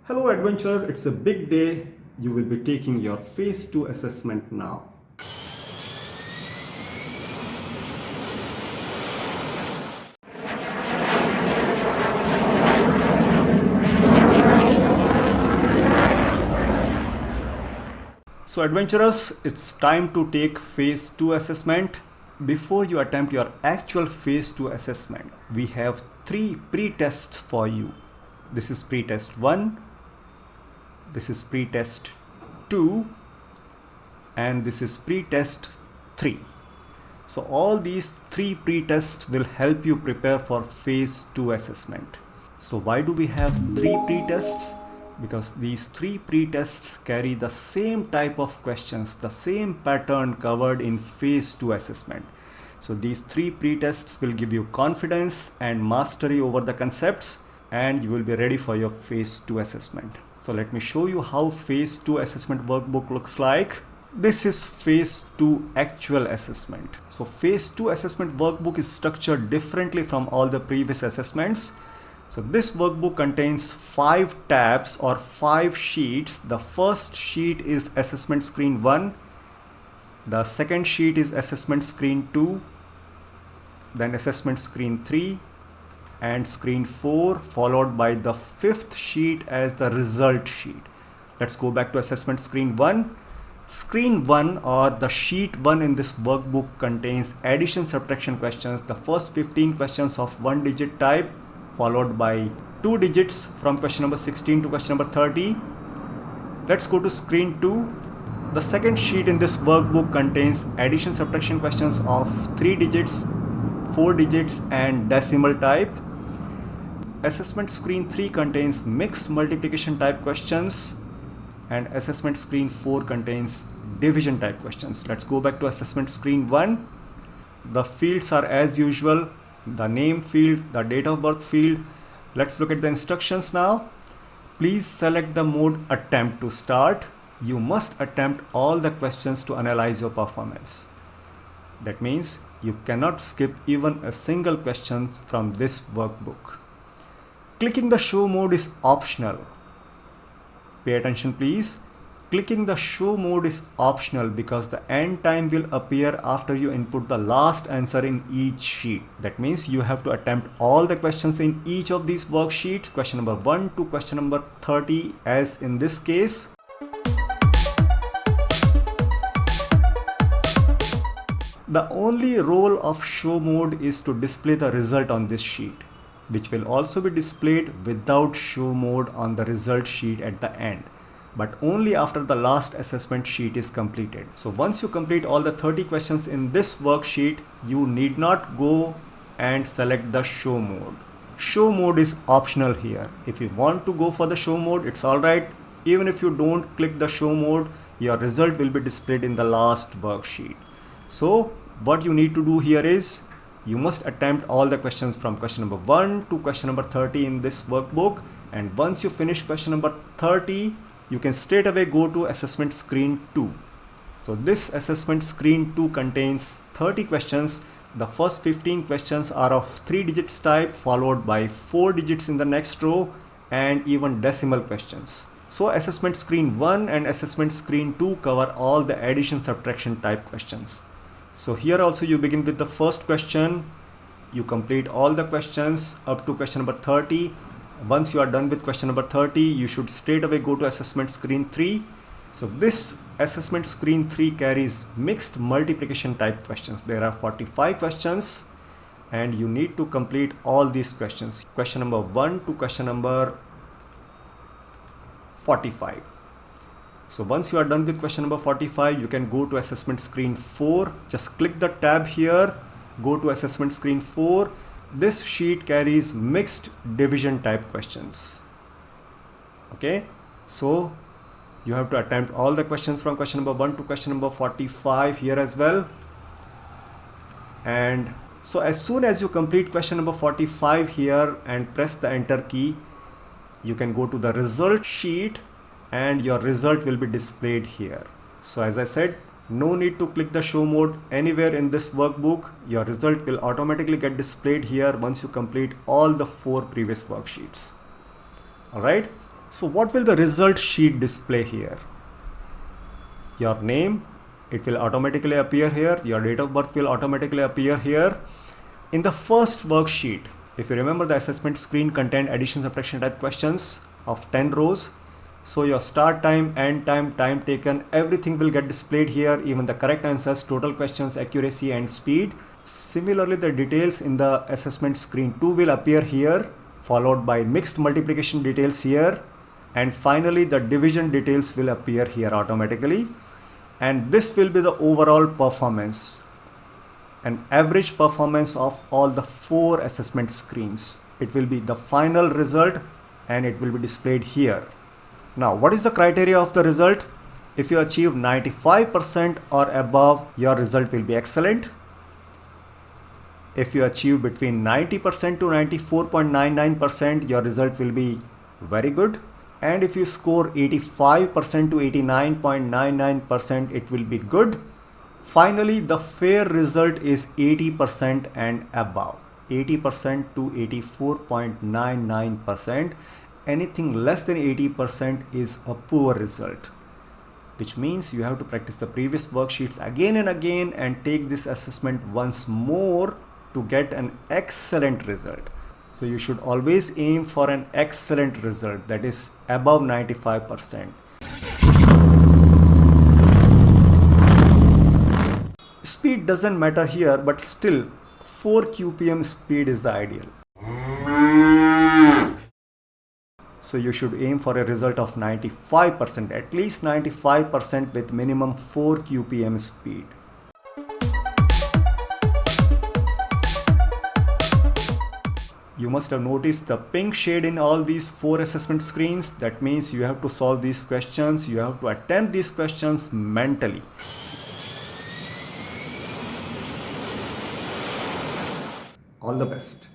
Hello adventurer, it's a big day. You will be taking your phase 2 assessment now. So adventurers, it's time to take phase 2 assessment. Before you attempt your actual phase 2 assessment, we have 3 pre-tests for you. This is pre-test 1, this is pre-test 2, and this is pre-test 3. So all these 3 pre-tests will help you prepare for phase 2 assessment. So why do we have 3 pre-tests? Because these 3 pre-tests carry the same type of questions, the same pattern covered in phase 2 assessment. So these 3 pre-tests will give you confidence and mastery over the concepts, and you will be ready for your phase 2 assessment. So let me show you how phase 2 assessment workbook looks like. This is phase 2 actual assessment. So phase 2 assessment workbook is structured differently from all the previous assessments. So this workbook contains 5 tabs or 5 sheets. The first sheet is assessment screen 1. The second sheet is assessment screen 2. Then assessment screen 3 and screen 4, followed by the 5th sheet as the result sheet. Let's go back to assessment screen 1. Screen 1 or the sheet 1 in this workbook contains addition subtraction questions. The first 15 questions of 1 digit type, followed by 2 digits from question number 16 to question number 30. Let's go to screen 2. The second sheet in this workbook contains addition subtraction questions of 3 digits, 4 digits and decimal type. Assessment screen 3 contains mixed multiplication type questions, and assessment screen 4 contains division type questions. Let's go back to assessment screen 1. The fields are as usual, the name field, the date of birth field. Let's look at the instructions now. Please select the mode attempt to start. You must attempt all the questions to analyze your performance. That means you cannot skip even a single question from this workbook. Clicking the show mode is optional. Pay attention please. Clicking the show mode is optional because the end time will appear after you input the last answer in each sheet. That means you have to attempt all the questions in each of these worksheets, question number 1 to question number 30 as in this case. The only role of show mode is to display the result on this sheet, which will also be displayed without show mode on the result sheet at the end, but only after the last assessment sheet is completed. So once you complete all the 30 questions in this worksheet, you need not go and select the show mode. Show mode is optional here. If you want to go for the show mode, it's alright. Even if you don't click the show mode, your result will be displayed in the last worksheet. So what you need to do here is you must attempt all the questions from question number 1 to question number 30 in this workbook, and once you finish question number 30, you can straight away go to assessment screen 2. So this assessment screen 2 contains 30 questions. The first 15 questions are of 3 digits type, followed by 4 digits in the next row and even decimal questions. So assessment screen 1 and assessment screen 2 cover all the addition subtraction type questions. So here also you begin with the first question. You complete all the questions up to question number 30. Once you are done with question number 30, you should straight away go to assessment screen 3. So this assessment screen 3 carries mixed multiplication type questions. There are 45 questions and you need to complete all these questions. Question number 1 to question number 45. So once you are done with question number 45, you can go to assessment screen 4. Just click the tab here, go to assessment screen 4. This sheet carries mixed division type questions. Okay, so you have to attempt all the questions from question number 1 to question number 45 here as well. And so as soon as you complete question number 45 here and press the enter key, you can go to the result sheet and your result will be displayed here. So as I said, no need to click the show mode anywhere in this workbook. Your result will automatically get displayed here once you complete all the 4 previous worksheets. Alright, So what will the result sheet display here? Your name, it will automatically appear here. Your date of birth will automatically appear here. In the first worksheet, if you remember, the assessment screen contained addition, subtraction type questions of 10 rows. So your start time, end time, time taken, everything will get displayed here, even the correct answers, total questions, accuracy and speed. Similarly, the details in the assessment screen 2 will appear here, followed by mixed multiplication details here, and finally the division details will appear here automatically. And this will be the overall performance, an average performance of all the 4 assessment screens. It will be the final result and it will be displayed here. Now, what is the criteria of the result? If you achieve 95% or above, your result will be excellent. If you achieve between 90% to 94.99%, your result will be very good. And if you score 85% to 89.99%, it will be good. Finally, the fair result is 80% and above. 80% to 84.99%. Anything less than 80% is a poor result, which means you have to practice the previous worksheets again and again and take this assessment once more to get an excellent result. So you should always aim for an excellent result, that is above 95%. Speed doesn't matter here, but still 4 QPM speed is the ideal. So you should aim for a result of 95%, at least 95% with minimum 4 QPM speed. You must have noticed the pink shade in all these 4 assessment screens. That means you have to solve these questions, you have to attempt these questions mentally. All the best.